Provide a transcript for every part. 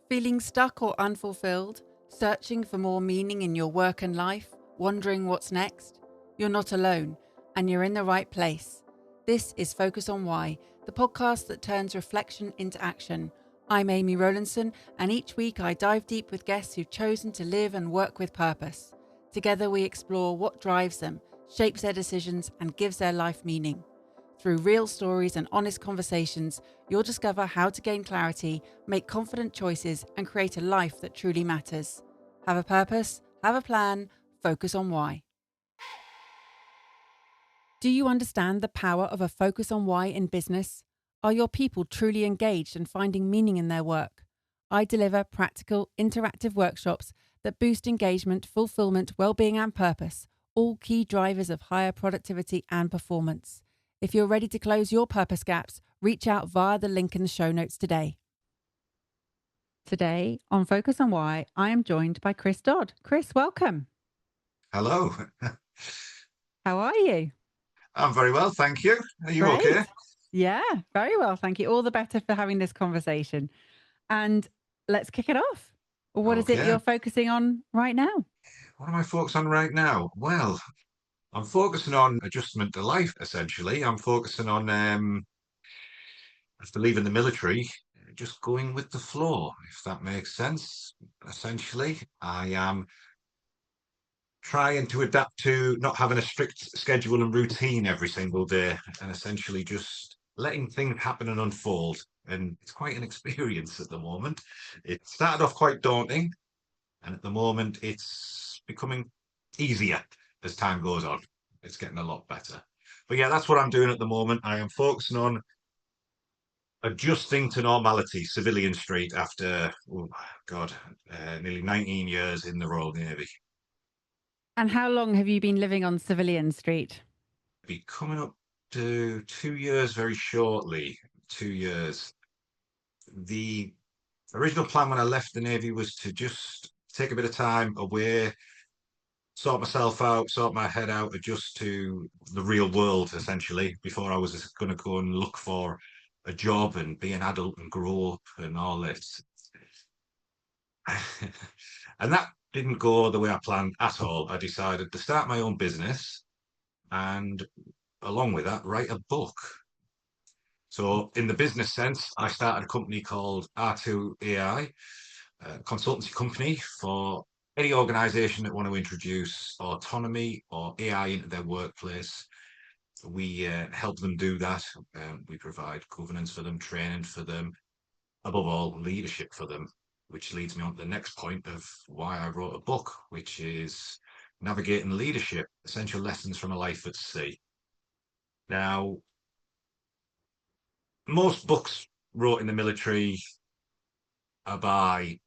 Feeling stuck or unfulfilled? Searching for more meaning in your work and life? Wondering what's next? You're not alone, and you're in the right place. This is Focus on Why, the podcast that turns reflection into action. I'm Amy Rowlandson, and each week I dive deep with guests who've chosen to live and work with purpose. Together we explore what drives them, shapes their decisions, and gives their life meaning. Through real stories and honest conversations, you'll discover how to gain clarity, make confident choices, and create a life that truly matters. Have a purpose, have a plan, focus on why. Do you understand the power of a focus on why in business? Are your people truly engaged and finding meaning in their work? I deliver practical, interactive workshops that boost engagement, fulfillment, well-being, and purpose, all key drivers of higher productivity and performance. If you're ready to close your purpose gaps, reach out via the link in the show notes today. Today on Focus on Why, I am joined by Chris Dodd. Chris, welcome. Hello. How are you? I'm very well, thank you. Are you Great. okay? Yeah, very well. Thank you. All the better for having this conversation. And let's kick it off. What is it Okay. you're focusing on right now? What am I focused on right now? Well, I'm focusing on adjustment to life, essentially. I'm focusing on, after leaving the military, just going with the flow, if that makes sense. Essentially, I am trying to adapt to not having a strict schedule and routine every single day and essentially just letting things happen and unfold. And it's quite an experience at the moment. It started off quite daunting, and at the moment it's becoming easier as time goes on. It's getting a lot better. But yeah, that's what I'm doing at the moment. I am focusing on adjusting to normality, civilian street, after, oh God, nearly 19 years in the Royal Navy. And how long have you been living on Civilian Street? Be coming up to 2 years very shortly. 2 years. The original plan when I left the Navy was to just take a bit of time away, sort myself out, sort my head out, adjust to the real world essentially before I was going to go and look for a job and be an adult and grow up and all this. And that didn't go the way I planned at all. I decided to start my own business and, along with that, write a book. So, in the business sense, I started a company called R2 AI, a consultancy company for any organization that want to introduce autonomy or AI into their workplace. We help them do that. We provide governance for them, training for them, above all, leadership for them, which leads me on to the next point of why I wrote a book, which is Navigating Leadership, Essential Lessons from a Life at Sea. Now, most books wrote in the military are by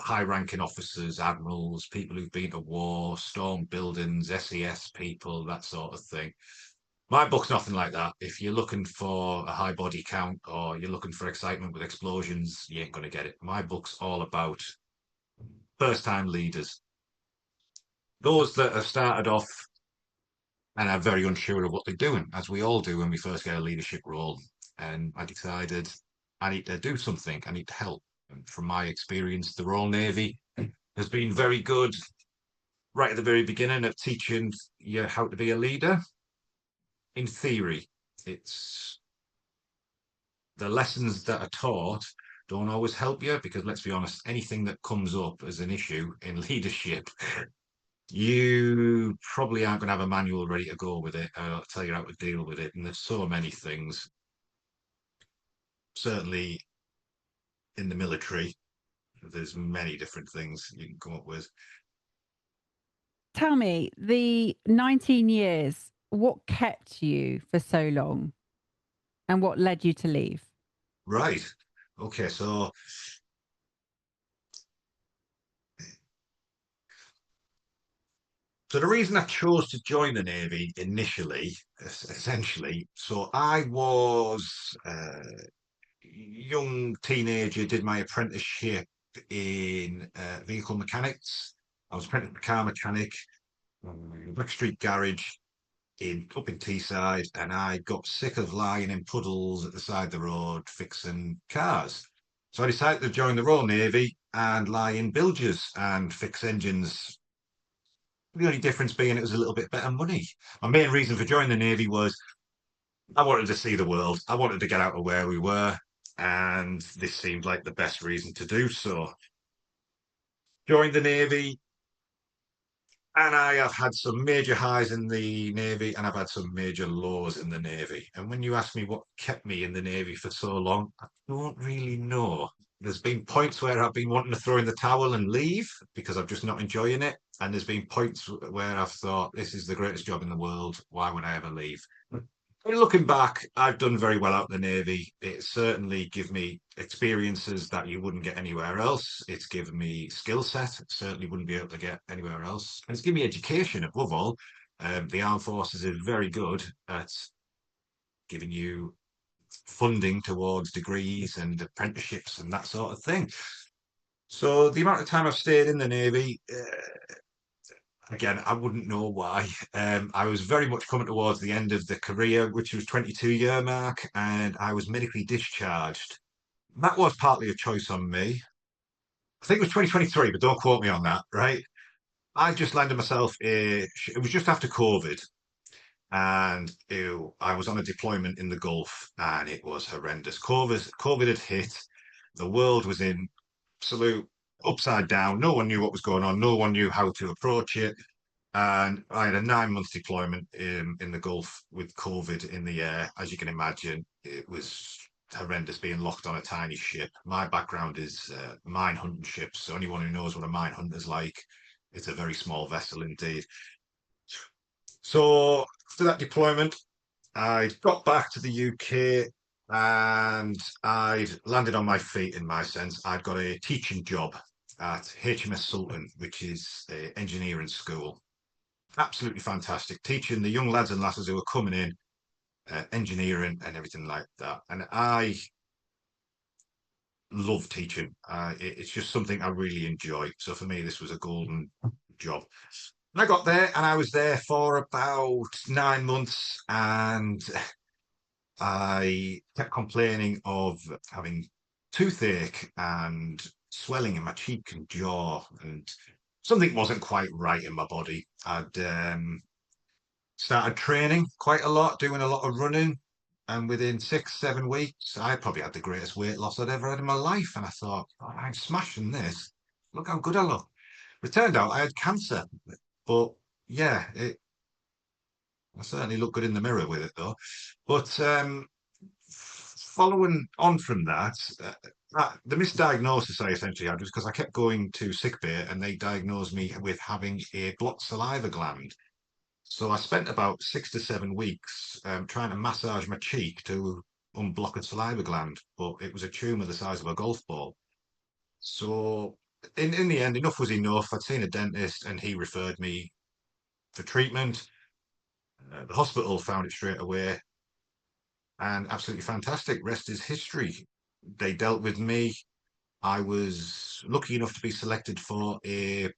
high-ranking officers, admirals, people who've been to war, stormed buildings, SES people, that sort of thing. My book's nothing like that. If you're looking for a high body count or you're looking for excitement with explosions, you ain't going to get it. My book's all about first-time leaders, those that have started off and are very unsure of what they're doing, as we all do when we first get a leadership role. And I decided I need to do something. I need to help. And from my experience, the Royal Navy has been very good right at the very beginning of teaching you how to be a leader. In theory, it's the lessons that are taught don't always help you because, let's be honest, anything that comes up as an issue in leadership, you probably aren't going to have a manual ready to go with it. I'll tell you how to deal with it. And there's so many things, certainly in the military, there's many different things you can come up with. Tell me, the 19 years, what kept you for so long and what led you to leave? Right. Okay. So the reason I chose to join the Navy initially, essentially, so I was young teenager, did my apprenticeship in vehicle mechanics. I was apprentice car mechanic, Brick Street Garage in up in Teesside, and I got sick of lying in puddles at the side of the road fixing cars. So I decided to join the Royal Navy and lie in bilges and fix engines. The only difference being it was a little bit better money. My main reason for joining the Navy was I wanted to see the world. I wanted to get out of where we were, and this seemed like the best reason to do so. Joined the Navy, and I have had some major highs in the Navy, and I've had some major lows in the Navy. And when you ask me what kept me in the Navy for so long, I don't really know. There's been points where I've been wanting to throw in the towel and leave because I'm just not enjoying it. And there's been points where I've thought, this is the greatest job in the world. Why would I ever leave? Looking back, I've done very well out in the Navy. It certainly given me experiences that you wouldn't get anywhere else. It's given me skill set, certainly wouldn't be able to get anywhere else. And it's given me education above all. The armed forces is very good at giving you funding towards degrees and apprenticeships and that sort of thing. So the amount of time I've stayed in the Navy, again, I wouldn't know why. I was very much coming towards the end of the career, which was 22-year mark, and I was medically discharged. That was partly a choice on me. I think it was 2023, but don't quote me on that, right? I just landed myself it was just after COVID, and I was on a deployment in the Gulf, and it was horrendous. COVID had hit. The world was in absolute upside down. No one knew what was going on. No one knew how to approach it. And I had a 9 month deployment in the Gulf with COVID in the air. As you can imagine, it was horrendous being locked on a tiny ship. My background is mine hunting ships. So anyone who knows what a mine hunter is like, it's a very small vessel indeed. So after that deployment, I got back to the UK and I'd landed on my feet in my sense. I'd got a teaching job at HMS Sultan, which is an engineering school. Absolutely fantastic. Teaching the young lads and lasses who were coming in, engineering and everything like that. And I love teaching. It's just something I really enjoy. So for me, this was a golden job. And I got there and I was there for about 9 months and I kept complaining of having toothache and swelling in my cheek and jaw, and something wasn't quite right in my body. I'd started training quite a lot, doing a lot of running, and within 6, 7 weeks, I probably had the greatest weight loss I'd ever had in my life. And I thought, oh, I'm smashing this. Look how good I look. It turned out I had cancer, but yeah, I certainly look good in the mirror with it though. But following on from that, the misdiagnosis I essentially had was because I kept going to sickbay and they diagnosed me with having a blocked saliva gland. So I spent about 6 to 7 weeks trying to massage my cheek to unblock a saliva gland, but it was a tumor the size of a golf ball. So in the end, enough was enough. I'd seen a dentist and he referred me for treatment. The hospital found it straight away and absolutely fantastic. Rest is history. They dealt with me. I was lucky enough to be selected for a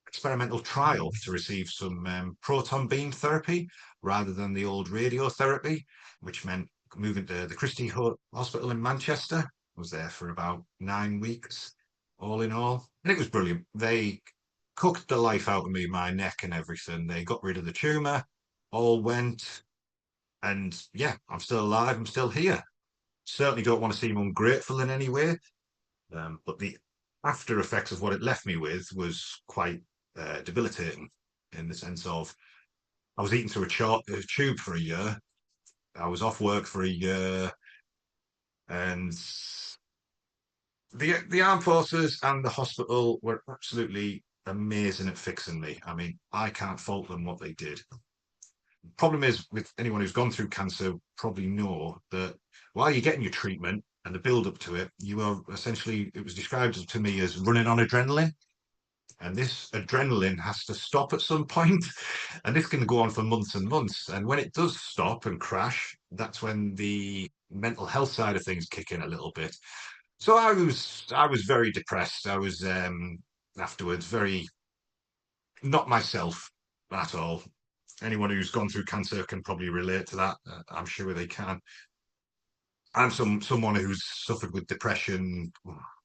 experimental trial to receive some proton beam therapy rather than the old radiotherapy, which meant moving to the Christie Hospital in Manchester. I was there for about 9 weeks, all in all, and it was brilliant. They cooked the life out of me, my neck and everything. They got rid of the tumor, all went, and yeah, I'm still alive. I'm still here. Certainly don't want to seem ungrateful in any way, but the after effects of what it left me with was quite debilitating in the sense of I was eating through a tube for a year. I was off work for a year, and the armed forces and the hospital were absolutely amazing at fixing me. I mean, I can't fault them what they did. Problem is with anyone who's gone through cancer, probably know that while you're getting your treatment and the build up to it, you are essentially it was described to me as running on adrenaline. And this adrenaline has to stop at some point, and this can go on for months and months. And when it does stop and crash, that's when the mental health side of things kick in a little bit. So I was very depressed. I was afterwards very not myself at all. Anyone who's gone through cancer can probably relate to that. I'm sure they can. I'm someone who's suffered with depression.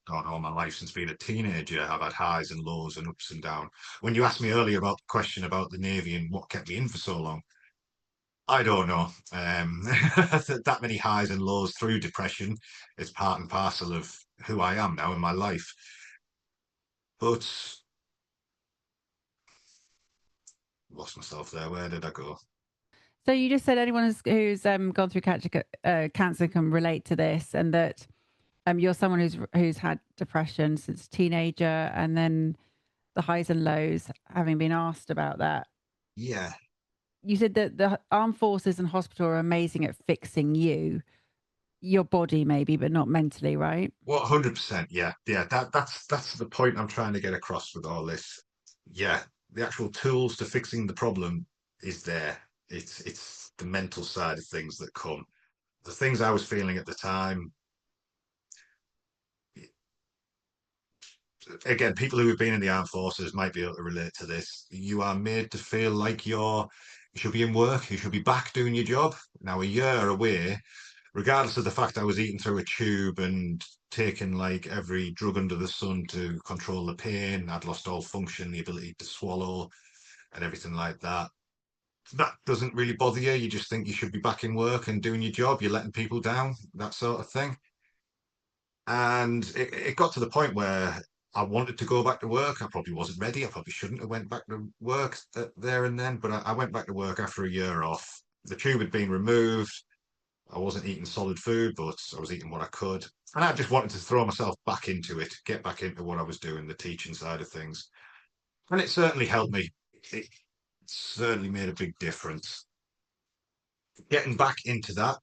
God, all my life since being a teenager. I've had highs and lows and ups and downs. When you asked me earlier about the question about the Navy and what kept me in for so long, I don't know. That many highs and lows through depression is part and parcel of who I am now in my life. But lost myself there. Where did I go? So you just said anyone who's gone through cancer can relate to this, and that you're someone who's had depression since teenager, and then the highs and lows. Having been asked about that, Yeah. you said that the armed forces and hospital are amazing at fixing your body, maybe, but not mentally, right? Well, 100%. Yeah. Yeah. That's the point I'm trying to get across with all this. Yeah. The actual tools to fixing the problem is there. It's the mental side of things that come. The things I was feeling at the time, again, people who have been in the armed forces might be able to relate to this. You are made to feel like you should be in work, you should be back doing your job. Now, a year away, regardless of the fact I was eating through a tube and taking like every drug under the sun to control the pain, I'd lost all function, the ability to swallow, and everything like that. That doesn't really bother you. You just think you should be back in work and doing your job. You're letting people down, that sort of thing. And it got to the point where I wanted to go back to work. I probably wasn't ready. I probably shouldn't have went back to work there and then, but I went back to work after a year off. The tube had been removed. I wasn't eating solid food, but I was eating what I could. And I just wanted to throw myself back into it, get back into what I was doing, the teaching side of things. And it certainly helped me. It certainly made a big difference. Getting back into that,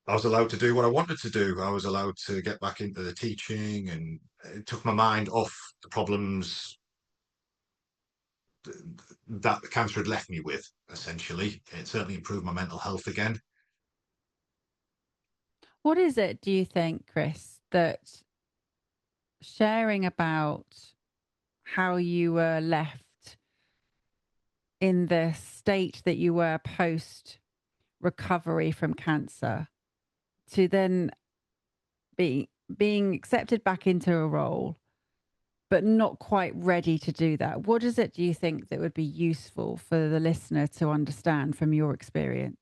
I was allowed to do what I wanted to do. I was allowed to get back into the teaching, and it took my mind off the problems that the cancer had left me with, essentially. It certainly improved my mental health again. What is it, do you think, Chris, that sharing about how you were left in the state that you were post recovery from cancer to then being accepted back into a role, but not quite ready to do that? What is it, do you think, that would be useful for the listener to understand from your experience?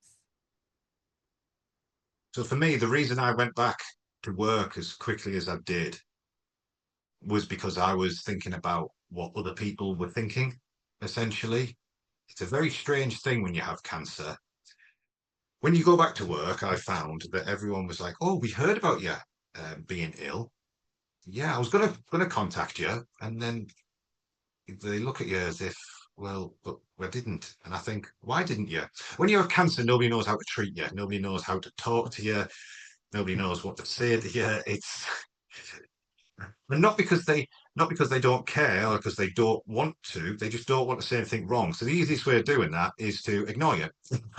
So for me, the reason I went back to work as quickly as I did was because I was thinking about what other people were thinking, essentially. It's a very strange thing when you have cancer. When you go back to work, I found that everyone was like, "Oh, we heard about you being ill. Yeah, I was gonna contact you," and then they look at you as if, "Well, but I didn't." And I think, "Why didn't you?" When you have cancer, nobody knows how to treat you. Nobody knows how to talk to you. Nobody knows what to say to you. It's and not because they don't care or because they don't want to. They just don't want to say anything wrong. So the easiest way of doing that is to ignore you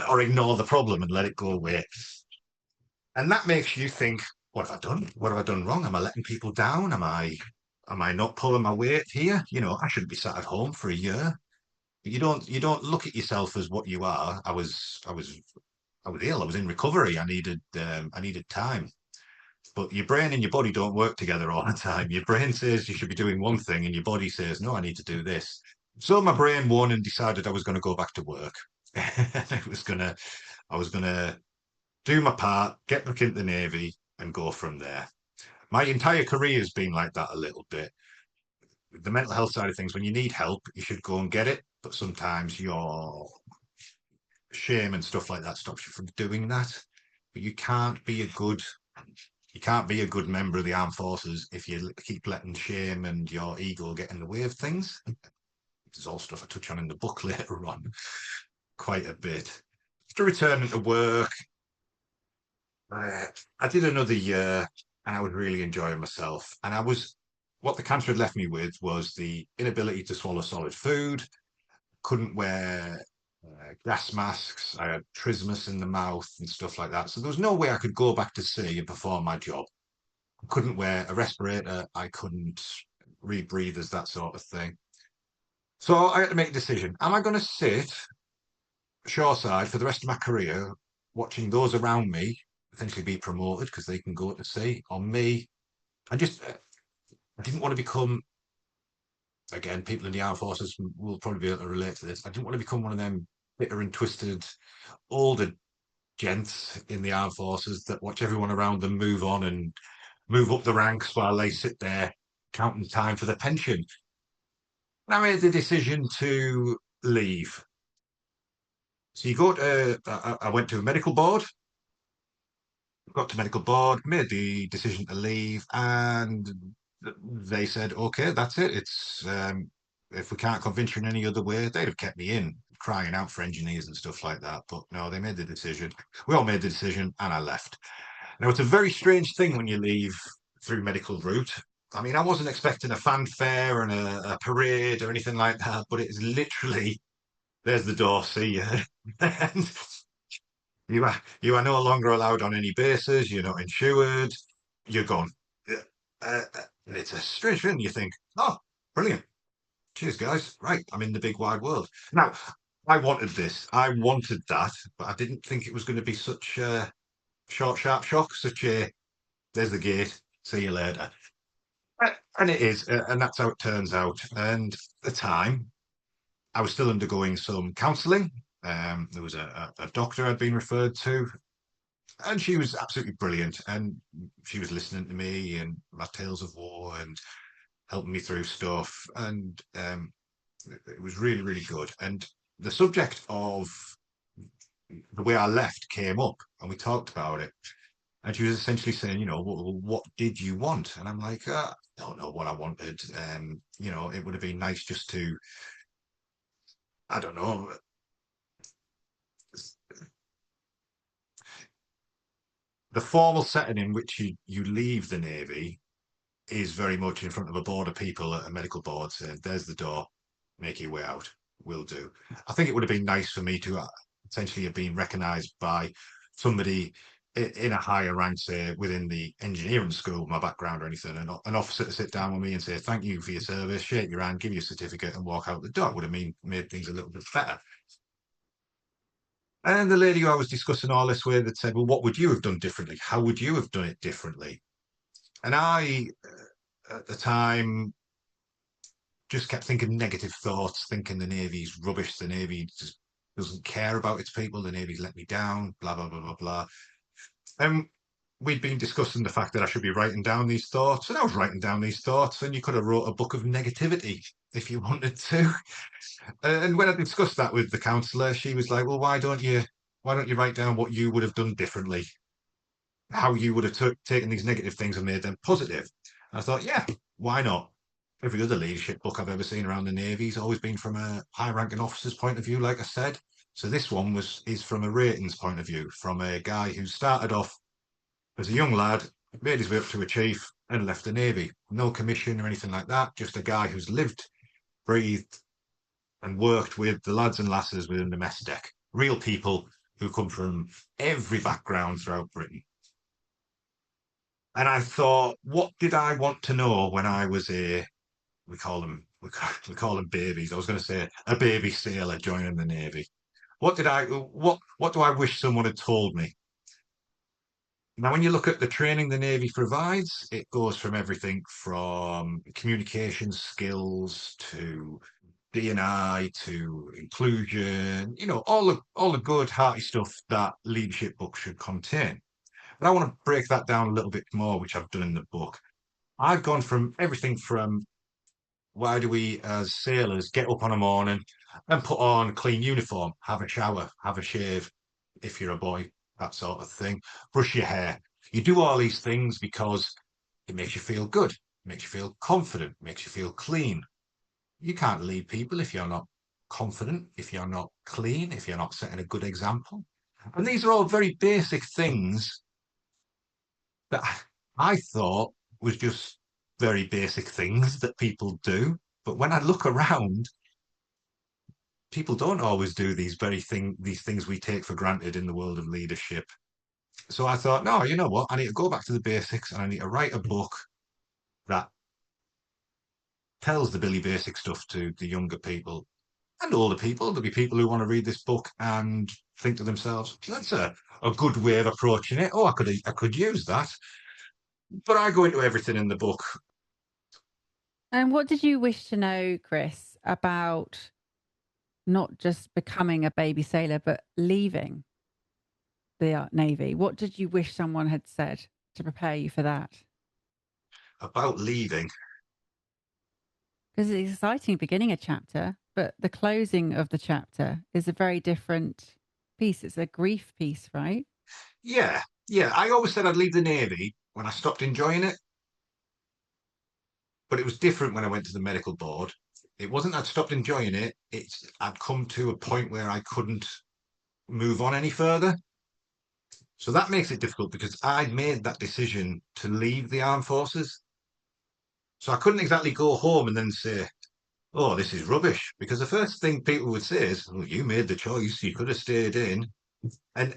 or ignore the problem and let it go away. And that makes you think, what have I done? What have I done wrong? Am I letting people down? Am I not pulling my weight here? I shouldn't be sat at home for a year. But you don't look at yourself as what you are. I was ill. I was in recovery. I needed time. But your brain and your body don't work together all the time. Your brain says you should be doing one thing, and your body says, no, I need to do this. So my brain won and decided I was going to go back to work. I was gonna do my part, get back into the Navy, and go from there. My entire career has been like that a little bit. The mental health side of things, when you need help, you should go and get it. But sometimes your shame and stuff like that stops you from doing that. But you can't be a good member of the armed forces if you keep letting shame and your ego get in the way of things. This is all stuff I touch on in the book later on quite a bit. After returning to work, uh, I did another year and I was really enjoying myself. And what the cancer had left me with was the inability to swallow solid food, couldn't wear gas masks, I had trismus in the mouth and stuff like that. So there was no way I could go back to sea and perform my job. Couldn't wear a respirator. I couldn't read breathers, that sort of thing. So I had to make a decision. Am I going to sit shoreside for the rest of my career watching those around me potentially be promoted because they can go to sea. On me, I just I didn't want to become, again, people in the armed forces will probably be able to relate to this. I didn't want to become one of them bitter and twisted older gents in the armed forces that watch everyone around them move on and move up the ranks while they sit there counting time for their pension. And I made the decision to leave. So you go to, I went to a medical board, got to medical board, made the decision to leave, and they said, okay, that's it. It's if we can't convince you in any other way, they'd have kept me in, crying out for engineers and stuff like that. But no, they made the decision. We all made the decision, and I left. Now it's a very strange thing when you leave through medical route. I mean, I wasn't expecting a fanfare and a parade or anything like that, but it is literally there's the door, see you. And you are no longer allowed on any bases. You're not insured. You're gone. And it's a strange thing. You think, oh, brilliant. Cheers, guys. Right, I'm in the big wide world. Now, I wanted this. I wanted that, but I didn't think it was going to be such a short, sharp shock. Such a there's the gate. See you later. And it is, and that's how it turns out. And at the time, I was still undergoing some counselling. There was a doctor I'd been referred to, and she was absolutely brilliant. And she was listening to me and my tales of war and helping me through stuff. And it was really, really good. And the subject of the way I left came up, and we talked about it. And she was essentially saying, what did you want? And I'm like, I don't know what I wanted. It would have been nice just to, I don't know, the formal setting in which you leave the Navy is very much in front of a board of people at a medical board saying, there's the door, make your way out, will do. I think it would have been nice for me to potentially have been recognised by somebody in a higher rank, say within the engineering school, my background or anything, an officer to sit down with me and say, thank you for your service, shake your hand, give you a certificate and walk out the door. It would have made things a little bit better. And the lady who I was discussing all this with had said, well, what would you have done differently? How would you have done it differently? And I, at the time, just kept thinking negative thoughts, thinking the Navy's rubbish, the Navy just doesn't care about its people, the Navy's let me down, blah, blah, blah, blah, blah. And we'd been discussing the fact that I should be writing down these thoughts, and I was writing down these thoughts, and you could have wrote a book of negativity if you wanted to. And when I discussed that with the counsellor, she was like, well, why don't you write down what you would have done differently? How you would have taken these negative things and made them positive. And I thought, yeah, why not? Every other leadership book I've ever seen around the Navy's always been from a high-ranking officer's point of view, like I said. So this one is from a ratings point of view, from a guy who started off as a young lad, made his way up to a chief, and left the Navy. No commission or anything like that. Just a guy who's lived, breathed, and worked with the lads and lasses within the mess deck. Real people who come from every background throughout Britain. And I thought, what did I want to know when I was we call them babies. I was going to say a baby sailor joining the Navy. What do I wish someone had told me? Now, when you look at the training the Navy provides, it goes from everything from communication skills to D&I to inclusion, all the good hearty stuff that leadership books should contain. But I want to break that down a little bit more, which I've done in the book. I've gone from everything from why do we as sailors get up on a morning and put on a clean uniform, have a shower, have a shave, if you're a boy, that sort of thing, brush your hair. You do all these things because it makes you feel good, makes you feel confident, makes you feel clean. You can't lead people if you're not confident, if you're not clean, if you're not setting a good example. And these are all very basic things that I thought was just very basic things that people do. But when I look around, people don't always do these things we take for granted in the world of leadership. So I thought, no, you know what? I need to go back to the basics and I need to write a book that tells the Billy Basic stuff to the younger people and older people. There'll be people who want to read this book and think to themselves, that's a good way of approaching it. Oh, I could use that. But I go into everything in the book. And what did you wish to know, Chris, about not just becoming a baby sailor, but leaving the Navy? What did you wish someone had said to prepare you for that? About leaving. Because it's exciting beginning a chapter, but the closing of the chapter is a very different piece. It's a grief piece, right? Yeah, yeah. I always said I'd leave the Navy when I stopped enjoying it, but it was different when I went to the medical board. It wasn't I'd stopped enjoying it. I'd come to a point where I couldn't move on any further. So that makes it difficult because I'd made that decision to leave the armed forces. So I couldn't exactly go home and then say, oh, this is rubbish. Because the first thing people would say is, well, you made the choice. You could have stayed in. And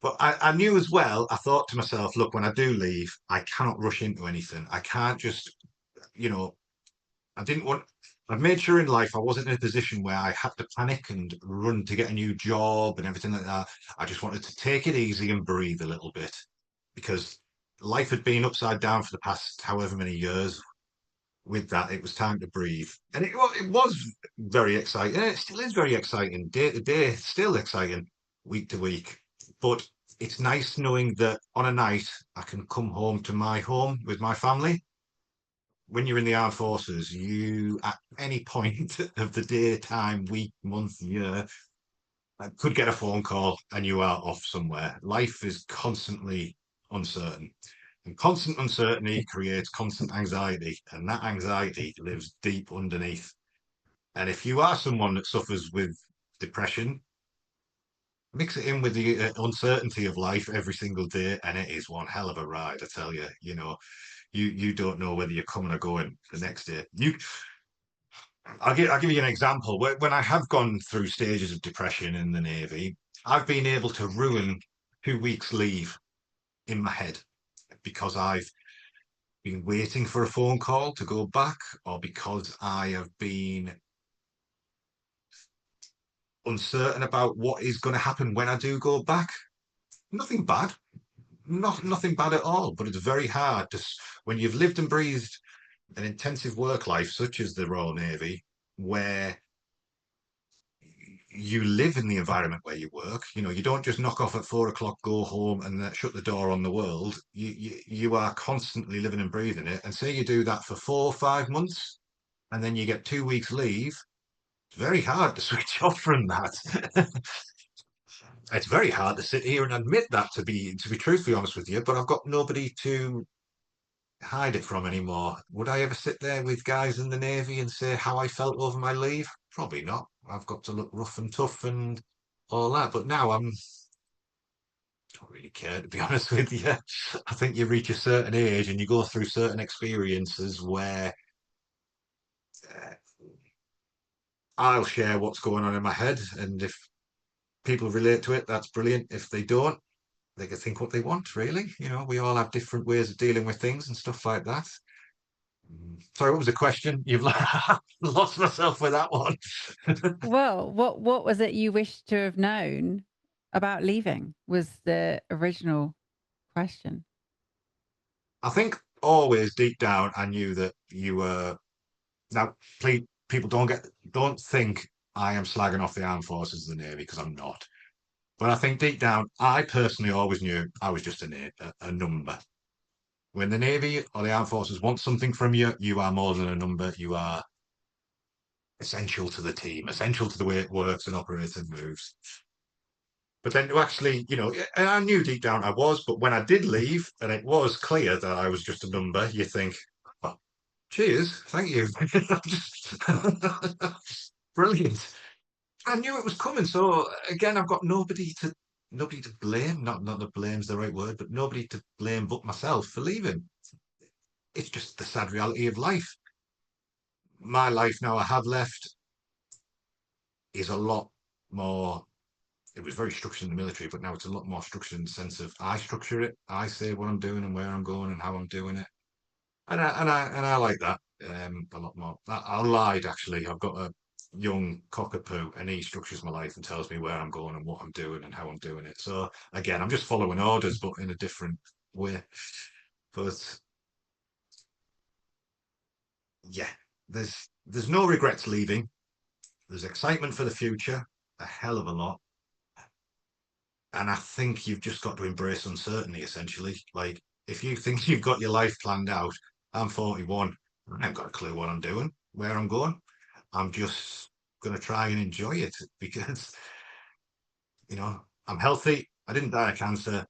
but I knew as well, I thought to myself, look, when I do leave, I cannot rush into anything. I can't just, you know, I didn't want, I've made sure in life I wasn't in a position where I had to panic and run to get a new job and everything like that. I just wanted to take it easy and breathe a little bit because life had been upside down for the past however many years. With that, it was time to breathe. And it was very exciting. And it still is very exciting, day to day, still exciting, week to week. But it's nice knowing that on a night I can come home to my home with my family. When you're in the armed forces, you at any point of the day, time, week, month, year, could get a phone call and you are off somewhere. Life is constantly uncertain. And constant uncertainty creates constant anxiety, and that anxiety lives deep underneath. And if you are someone that suffers with depression, mix it in with the uncertainty of life every single day, and it is one hell of a ride, I tell you. You don't know whether you're coming or going the next day. I'll give you an example. When I have gone through stages of depression in the Navy, I've been able to ruin 2 weeks leave in my head because I've been waiting for a phone call to go back, or because I have been uncertain about what is going to happen when I do go back. Nothing bad, nothing bad at all. But it's very hard to when you've lived and breathed an intensive work life such as the Royal Navy, where you live in the environment where you work. You don't just knock off at 4 o'clock, go home, and shut the door on the world. You are constantly living and breathing it. And say you do that for 4 or 5 months, and then you get 2 weeks leave. It's very hard to switch off from that. It's very hard to sit here and admit that, to be truthfully honest with you. But I've got nobody to hide it from anymore. Would I ever sit there with guys in the Navy and say how I felt over my leave? Probably not. I've got to look rough and tough and all that. But now I'm don't really care, to be honest with you. I think you reach a certain age and you go through certain experiences where uh, I'll share what's going on in my head. And if people relate to it, that's brilliant. If they don't, they can think what they want, really. We all have different ways of dealing with things and stuff like that. Sorry, what was the question? You've lost myself with that one. Well, what was it you wished to have known about leaving? Was the original question. I think always deep down, I knew that you were. Now, please, people don't think I am slagging off the armed forces of the Navy because I'm not. But I think deep down, I personally always knew I was just a number. When the Navy or the armed forces want something from you, you are more than a number. You are essential to the team, essential to the way it works and operates and moves. But then to actually, and I knew deep down I was, but when I did leave and it was clear that I was just a number, you think, well, cheers, thank you. Brilliant. I knew it was coming. So again, I've got nobody to blame. Not that blame's the right word, but nobody to blame but myself for leaving. It's just the sad reality of life. My life now I have left is a lot more. It was very structured in the military, but now it's a lot more structured in the sense of I structure it. I say what I'm doing and where I'm going and how I'm doing it, and I like that a lot more. I lied actually. I've got a young cockapoo, and he structures my life and tells me where I'm going and what I'm doing and how I'm doing it. So again, I'm just following orders, but in a different way. But yeah, there's no regrets leaving. There's excitement for the future, a hell of a lot. And I think you've just got to embrace uncertainty, essentially. Like, if you think you've got your life planned out, I'm 41. I haven't got a clue what I'm doing, where I'm going. I'm just going to try and enjoy it because, I'm healthy. I didn't die of cancer.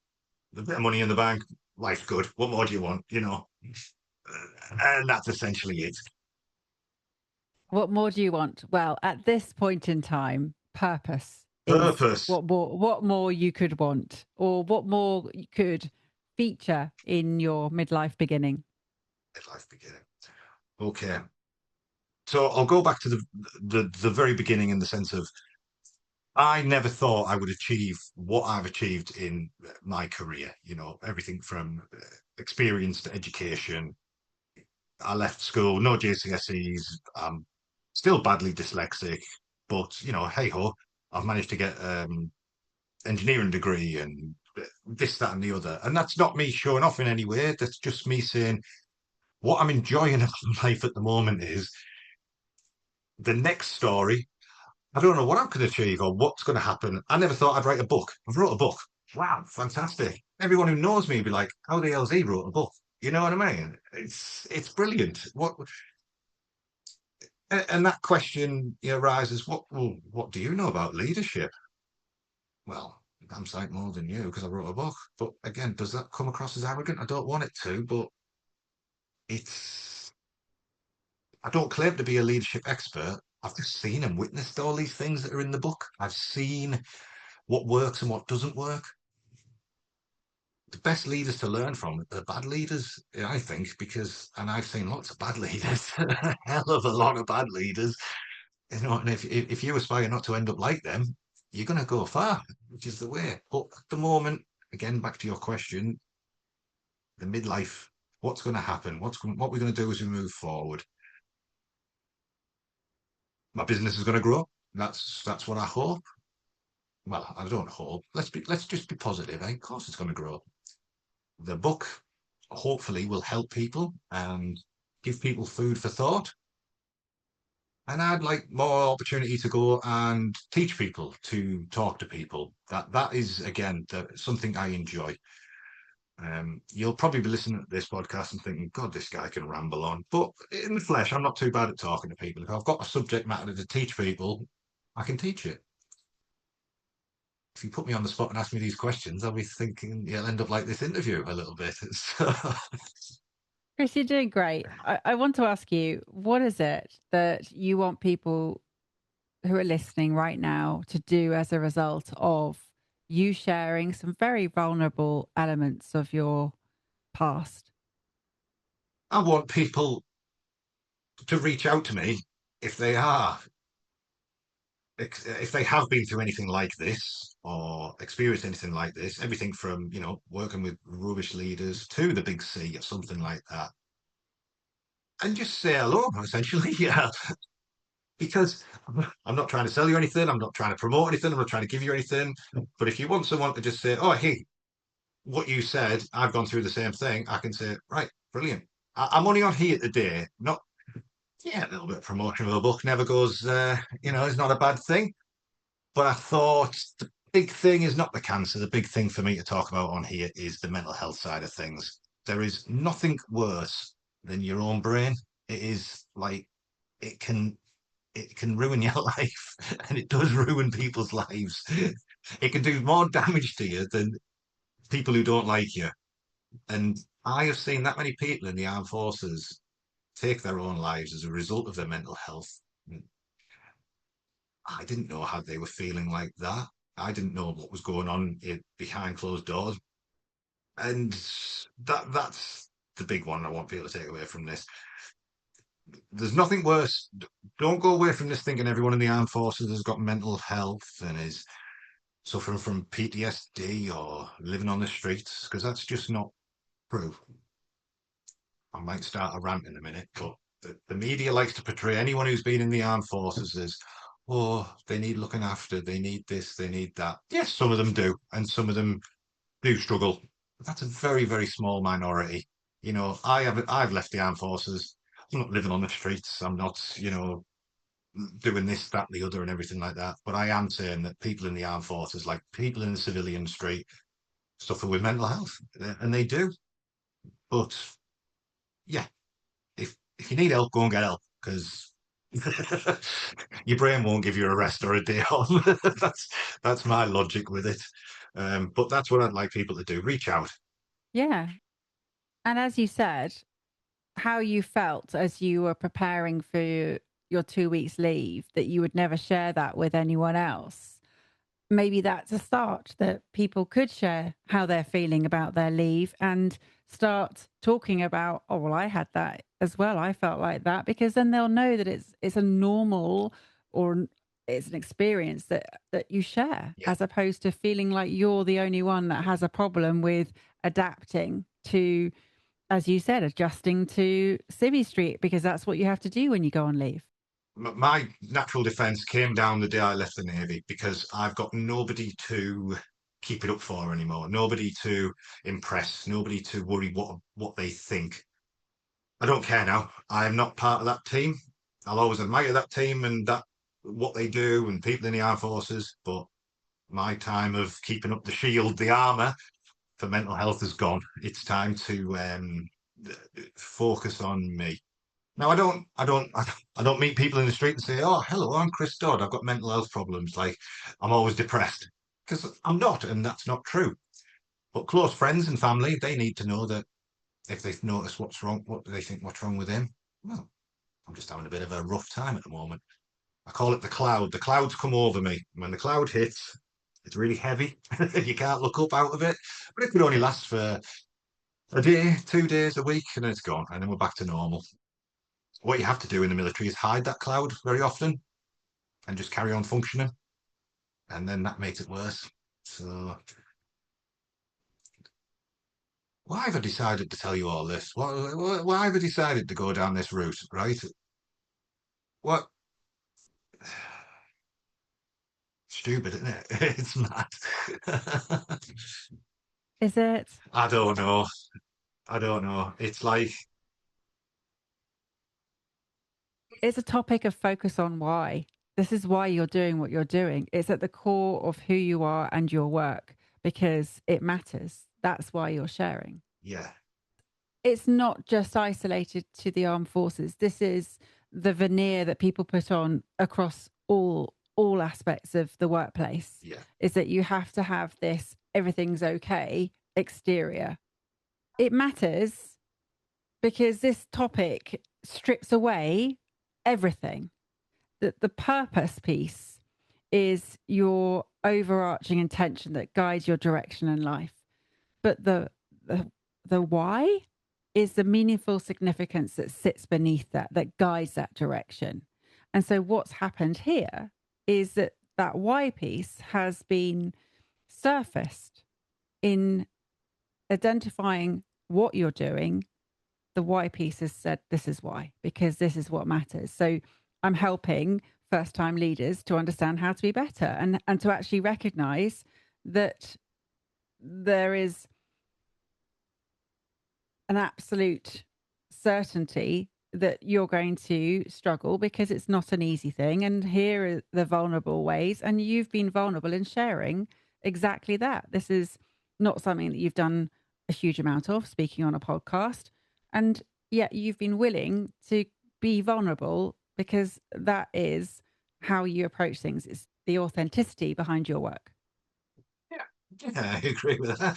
A bit of money in the bank. Life's good. What more do you want? And that's essentially it. What more do you want? Well, at this point in time, purpose is Purpose. what more you could want, or what more you could feature in your midlife beginning. Life beginning. Okay. So I'll go back to the very beginning in the sense of I never thought I would achieve what I've achieved in my career. Everything from experience to education. I left school, no GCSEs. I'm still badly dyslexic, but hey ho, I've managed to get engineering degree and this, that, and the other. And that's not me showing off in any way. That's just me saying what I'm enjoying about life at the moment is the next story. I don't know what I could achieve or what's going to happen. I never thought I'd write a book. I've wrote a book. Wow, fantastic. Everyone who knows me would be like, how the hell's he wrote a book? You know what I mean? It's brilliant. And that question arises, what do you know about leadership? Well, I'm saying more than you because I wrote a book. But again, does that come across as arrogant? I don't want it to, but it's I don't claim to be a leadership expert. I've just seen and witnessed all these things that are in the book. I've seen what works and what doesn't work. The best leaders to learn from are bad leaders, I think, and I've seen lots of bad leaders, a hell of a lot of bad leaders. And if you aspire not to end up like them, you're going to go far, which is the way. But at the moment, again, back to your question, the midlife, what's going to happen? What we're going to do as we move forward? My business is going to grow. That's what I hope. Well, I don't hope. Let's just be positive. Of course, it's going to grow. The book hopefully will help people and give people food for thought. And I'd like more opportunity to go and teach people, to talk to people. That is again something I enjoy. You'll probably be listening to this podcast and thinking, God, this guy can ramble on. But in the flesh, I'm not too bad at talking to people. If I've got a subject matter to teach people, I can teach it. If you put me on the spot and ask me these questions, I'll be thinking you'll end up like this interview a little bit. So, Chris, you're doing great. I want to ask you, what is it that you want people who are listening right now to do as a result of you sharing some very vulnerable elements of your past? I want people to reach out to me if they are, if they have been through anything like this or experienced anything like this, everything from, working with rubbish leaders to the big C or something like that. And just say hello, essentially. Yeah. Because I'm not trying to sell you anything. I'm not trying to promote anything. I'm not trying to give you anything. But if you want someone to just say, oh, hey, what you said, I've gone through the same thing, I can say, right, brilliant. I'm only on here today, not, yeah, a little bit of promotion of a book never goes, it's not a bad thing. But I thought the big thing is not the cancer. The big thing for me to talk about on here is the mental health side of things. There is nothing worse than your own brain. It is like, it can it can ruin your life, and it does ruin people's lives. It can do more damage to you than people who don't like you. And I have seen that many people in the armed forces take their own lives as a result of their mental health. I didn't know how they were feeling like that. I didn't know what was going on behind closed doors. And that's the big one I want people to take away from this. There's nothing worse. Don't go away from this thinking everyone in the armed forces has got mental health and is suffering from PTSD or living on the streets, because that's just not true. I might start a rant in a minute, but the media likes to portray anyone who's been in the armed forces as, oh, they need looking after, they need this, they need that. Yes, some of them do, and some of them do struggle. But that's a very, very small minority. I've left the armed forces. I'm not living on the streets. I'm not, doing this, that, the other, and everything like that. But I am saying that people in the armed forces, like people in the civilian street, suffer with mental health, and they do. But yeah, if you need help, go and get help because your brain won't give you a rest or a day off. that's my logic with it. But that's what I'd like people to do: reach out. Yeah. And as you said, how you felt as you were preparing for your 2 weeks leave, that you would never share that with anyone else. Maybe that's a start, that people could share how they're feeling about their leave and start talking about, oh, well, I had that as well. I felt like that, because then they'll know that it's a normal, or it's an experience that you share, Yeah. as opposed to feeling like you're the only one that has a problem with adapting to, as you said, adjusting to Civvy Street, because that's what you have to do when you go on leave. My natural defense came down the day I left the Navy because I've got nobody to keep it up for anymore, nobody to impress, nobody to worry what they think. I don't care now. I am not part of that team. I'll always admire that team and that what they do and people in the armed forces, but my time of keeping up the shield, the armor for mental health is gone. It's time to focus on me. Now, I don't meet people in the street and say, "Oh, hello, I'm Chris Dodd. I've got mental health problems. Like, I'm always depressed," because I'm not, and that's not true. But close friends and family, they need to know that if they notice what's wrong, what do they think what's wrong with him? Well, I'm just having a bit of a rough time at the moment. I call it the cloud. The clouds come over me. When the cloud hits, it's really heavy. You can't look up out of it, but it could only last for a day, 2 days, a week, and then it's gone, and then we're back to normal. What you have to do in the military is hide that cloud very often and just carry on functioning, and then that makes it worse. So, why have I decided to tell you all this? Why have I decided to go down this route? Right? What? Stupid, isn't it? It's mad. Is it? I don't know. I don't know. It's like, It's a topic of focus on why. This is why you're doing what you're doing. It's at the core of who you are and your work, because it matters. That's why you're sharing. yeah, It's not just isolated to the armed forces. This is the veneer that people put on across all aspects of the workplace, yeah, is that you have to have this everything's okay exterior. It matters because this topic strips away everything. The purpose piece is your overarching intention that guides your direction in life. But the the why is the meaningful significance that sits beneath that, that guides that direction. And so what's happened here is that that why piece has been surfaced in identifying what you're doing. The why piece has said, this is why, because this is what matters. So I'm helping first time leaders to understand how to be better, and to actually recognize that there is an absolute certainty that you're going to struggle, because it's not an easy thing. And here are the vulnerable ways. And you've been vulnerable in sharing exactly that. This is not something that you've done a huge amount of, speaking on a podcast. And yet you've been willing to be vulnerable, because that is how you approach things. It's the authenticity behind your work. yeah, yeah. I agree with that.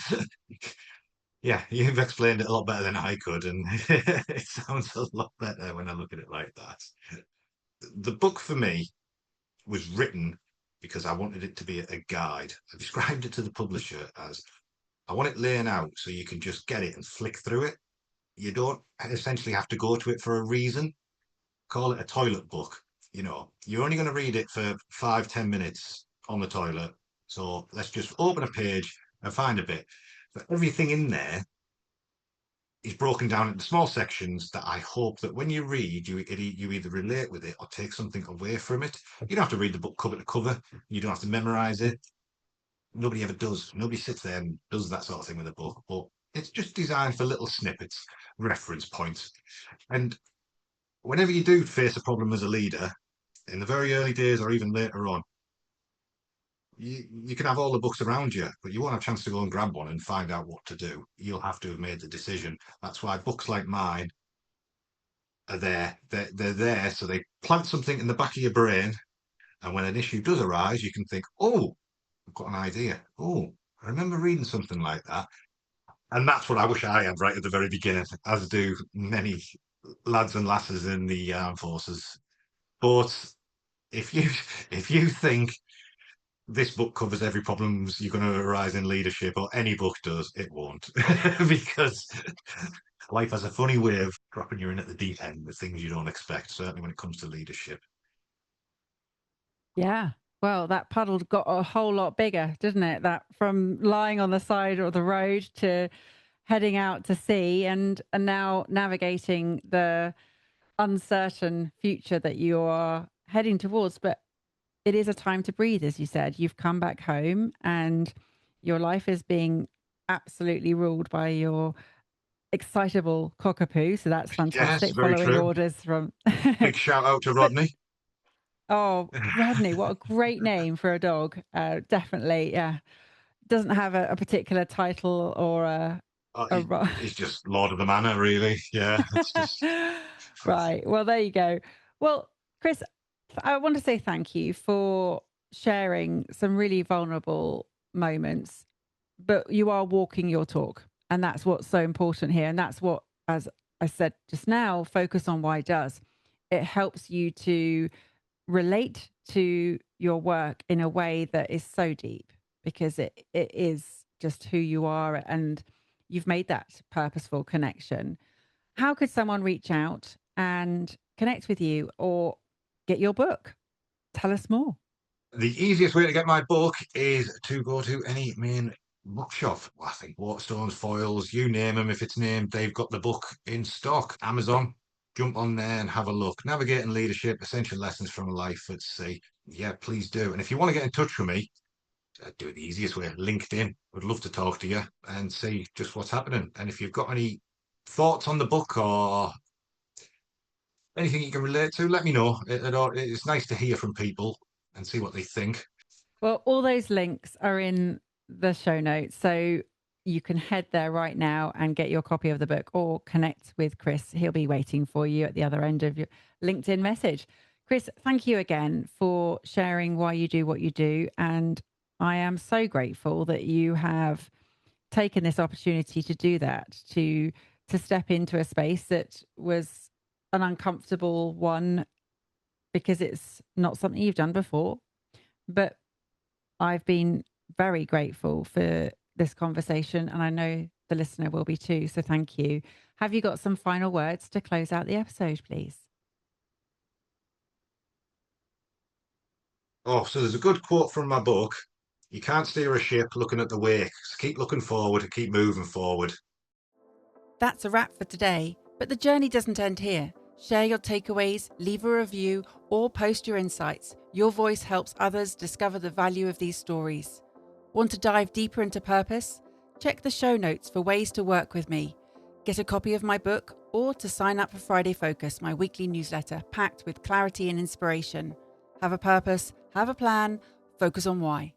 Yeah, you've explained it a lot better than I could, and it sounds a lot better when I look at it like that. The book for me was written because I wanted it to be a guide. I described it to the publisher as I want it laying out so you can just get it and flick through it. You don't essentially have to go to it for a reason. Call it a toilet book. You're only going to read it for 5, 10 minutes on the toilet. So let's just open a page and find a bit. But everything in there is broken down into small sections that I hope that when you read, you either relate with it or take something away from it. You don't have to read the book cover to cover. You don't have to memorize it. Nobody ever does. Nobody sits there and does that sort of thing with a book. But it's just designed for little snippets, reference points. And whenever you do face a problem as a leader, in the very early days or even later on, you can have all the books around you, but you won't have a chance to go and grab one and find out what to do. You'll have to have made the decision. That's why books like mine are there. They're there, so they plant something in the back of your brain, and when an issue does arise, you can think, "Oh, I've got an idea. Oh, I remember reading something like that." And that's what I wish I had right at the very beginning, as do many lads and lasses in the armed forces. But if you if you think this book covers every problems you're going to arise in leadership, or any book does, it won't, because life has a funny way of dropping you in at the deep end with things you don't expect. Certainly when it comes to leadership. Yeah. Well, that puddle got a whole lot bigger, didn't it? That from lying on the side of the road to heading out to sea and now navigating the uncertain future that you are heading towards. But it is a time to breathe, as you said. You've come back home and your life is being absolutely ruled by your excitable cockapoo. So that's Yes, fantastic. very Following true. orders from. Big shout out to But Rodney. oh, Rodney, what a great name for a dog. Definitely. Yeah. Doesn't have a particular title or a He's just Lord of the Manor, really. Yeah, it's just right. Well, there you go. Well, Chris, I want to say thank you for sharing some really vulnerable moments, but you are walking your talk. And that's what's so important here. And that's what, as I said just now, Focus on Why does. It helps you to relate to your work in a way that is so deep because it is just who you are and you've made that purposeful connection. How could someone reach out and connect with you or get your book? Tell us more. the easiest way to get my book is to go to any main bookshop. I think Waterstones, Foils, you name them. If it's named, they've got the book in stock. Amazon, jump on there and have a look. Navigating Leadership, Essential Lessons from a Life at Sea. Yeah, please do. And if you want to get in touch with me, do it the easiest way, LinkedIn. Would love to talk to you and see just what's happening. And if you've got any thoughts on the book or anything you can relate to, let me know. It's nice to hear from people and see what they think. Well, all those links are in the show notes. So you can head there right now and get your copy of the book or connect with Chris. He'll be waiting for you at the other end of your LinkedIn message. Chris, thank you again for sharing why you do what you do. And I am so grateful that you have taken this opportunity to do that, to step into a space that was an uncomfortable one because it's not something you've done before. But I've been very grateful for this conversation, and I know the listener will be too. So thank you. Have you got some final words to close out the episode, please? Oh, so there's a good quote from my book. You can't steer a ship looking at the wake. So keep looking forward, keep moving forward. That's a wrap for today, but the journey doesn't end here. Share your takeaways, leave a review, or post your insights. Your voice helps others discover the value of these stories. Want to dive deeper into purpose? Check the show notes for ways to work with me. Get a copy of my book or to sign up for Friday Focus, my weekly newsletter packed with clarity and inspiration. Have a purpose, have a plan, focus on why.